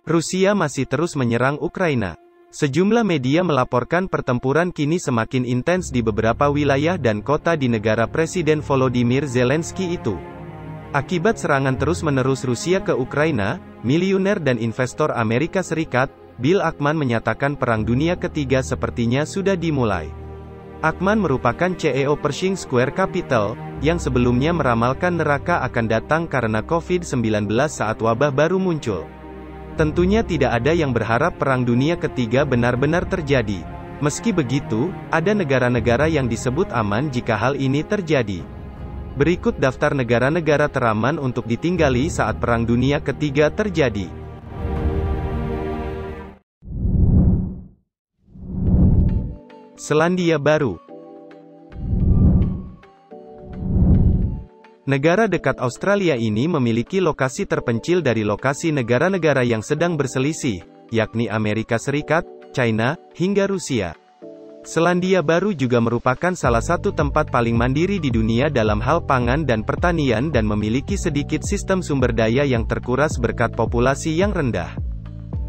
Rusia masih terus menyerang Ukraina. Sejumlah media melaporkan pertempuran kini semakin intens di beberapa wilayah dan kota di negara Presiden Volodymyr Zelensky itu. Akibat serangan terus-menerus Rusia ke Ukraina, miliuner dan investor Amerika Serikat, Bill Ackman menyatakan Perang Dunia Ketiga sepertinya sudah dimulai. Ackman merupakan CEO Pershing Square Capital, yang sebelumnya meramalkan neraka akan datang karena COVID-19 saat wabah baru muncul. Tentunya tidak ada yang berharap Perang Dunia Ketiga benar-benar terjadi. Meski begitu, ada negara-negara yang disebut aman jika hal ini terjadi. Berikut daftar negara-negara teraman untuk ditinggali saat Perang Dunia Ketiga terjadi. Selandia Baru. Negara dekat Australia ini memiliki lokasi terpencil dari lokasi negara-negara yang sedang berselisih, yakni Amerika Serikat, China, hingga Rusia. Selandia Baru juga merupakan salah satu tempat paling mandiri di dunia dalam hal pangan dan pertanian dan memiliki sedikit sistem sumber daya yang terkuras berkat populasi yang rendah.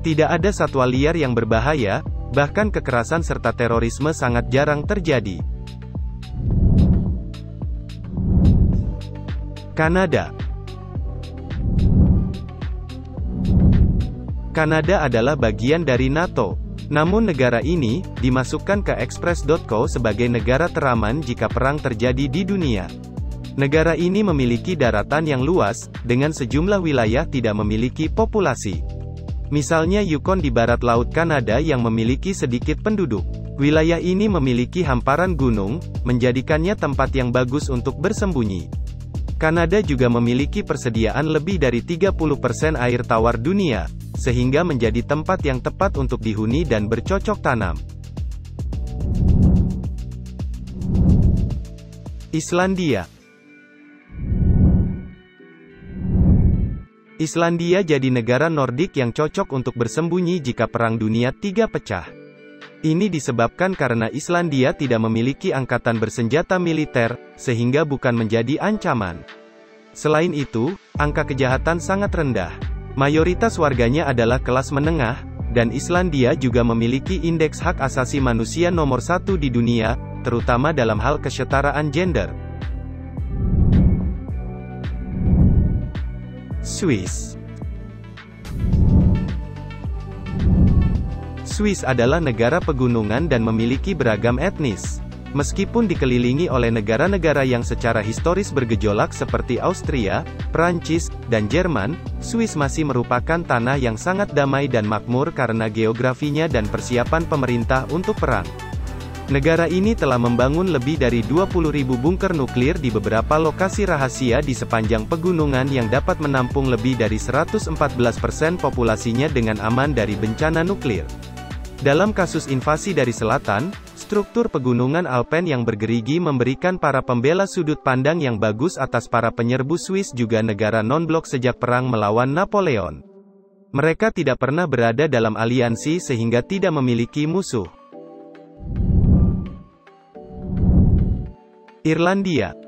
Tidak ada satwa liar yang berbahaya, bahkan kekerasan serta terorisme sangat jarang terjadi. Kanada. Kanada adalah bagian dari NATO. Namun negara ini, dimasukkan ke Express.co sebagai negara teraman jika perang terjadi di dunia. Negara ini memiliki daratan yang luas, dengan sejumlah wilayah tidak memiliki populasi. Misalnya Yukon di barat laut Kanada yang memiliki sedikit penduduk. Wilayah ini memiliki hamparan gunung, menjadikannya tempat yang bagus untuk bersembunyi. Kanada juga memiliki persediaan lebih dari 30% air tawar dunia, sehingga menjadi tempat yang tepat untuk dihuni dan bercocok tanam. Islandia. Islandia jadi negara Nordik yang cocok untuk bersembunyi jika Perang Dunia III pecah. Ini disebabkan karena Islandia tidak memiliki angkatan bersenjata militer, sehingga bukan menjadi ancaman. Selain itu, angka kejahatan sangat rendah. Mayoritas warganya adalah kelas menengah, dan Islandia juga memiliki indeks hak asasi manusia nomor 1 di dunia, terutama dalam hal kesetaraan gender. Swiss. Swiss adalah negara pegunungan dan memiliki beragam etnis. Meskipun dikelilingi oleh negara-negara yang secara historis bergejolak seperti Austria, Prancis, dan Jerman, Swiss masih merupakan tanah yang sangat damai dan makmur karena geografinya dan persiapan pemerintah untuk perang. Negara ini telah membangun lebih dari 20.000 bunker nuklir di beberapa lokasi rahasia di sepanjang pegunungan yang dapat menampung lebih dari 114% populasinya dengan aman dari bencana nuklir. Dalam kasus invasi dari selatan, struktur pegunungan Alpen yang bergerigi memberikan para pembela sudut pandang yang bagus atas para penyerbu Swiss juga negara non-blok sejak perang melawan Napoleon. Mereka tidak pernah berada dalam aliansi sehingga tidak memiliki musuh. Irlandia.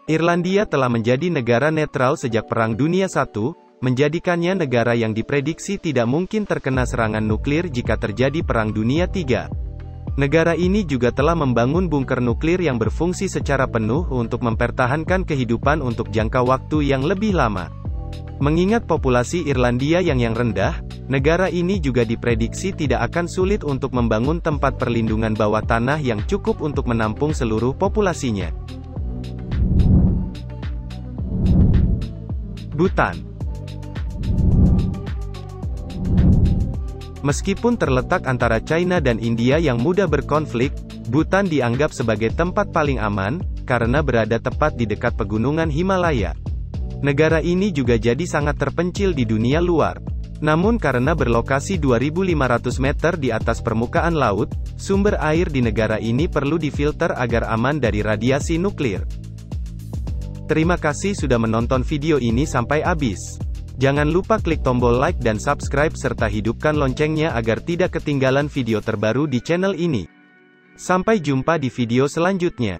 Irlandia telah menjadi negara netral sejak Perang Dunia I, menjadikannya negara yang diprediksi tidak mungkin terkena serangan nuklir jika terjadi Perang Dunia III. Negara ini juga telah membangun bunker nuklir yang berfungsi secara penuh untuk mempertahankan kehidupan untuk jangka waktu yang lebih lama. Mengingat populasi Irlandia yang rendah, negara ini juga diprediksi tidak akan sulit untuk membangun tempat perlindungan bawah tanah yang cukup untuk menampung seluruh populasinya. Bhutan. Meskipun terletak antara China dan India yang mudah berkonflik, Bhutan dianggap sebagai tempat paling aman, karena berada tepat di dekat pegunungan Himalaya. Negara ini juga jadi sangat terpencil di dunia luar. Namun karena berlokasi 2.500 meter di atas permukaan laut, sumber air di negara ini perlu difilter agar aman dari radiasi nuklir. Terima kasih sudah menonton video ini sampai habis. Jangan lupa klik tombol like dan subscribe serta hidupkan loncengnya agar tidak ketinggalan video terbaru di channel ini. Sampai jumpa di video selanjutnya.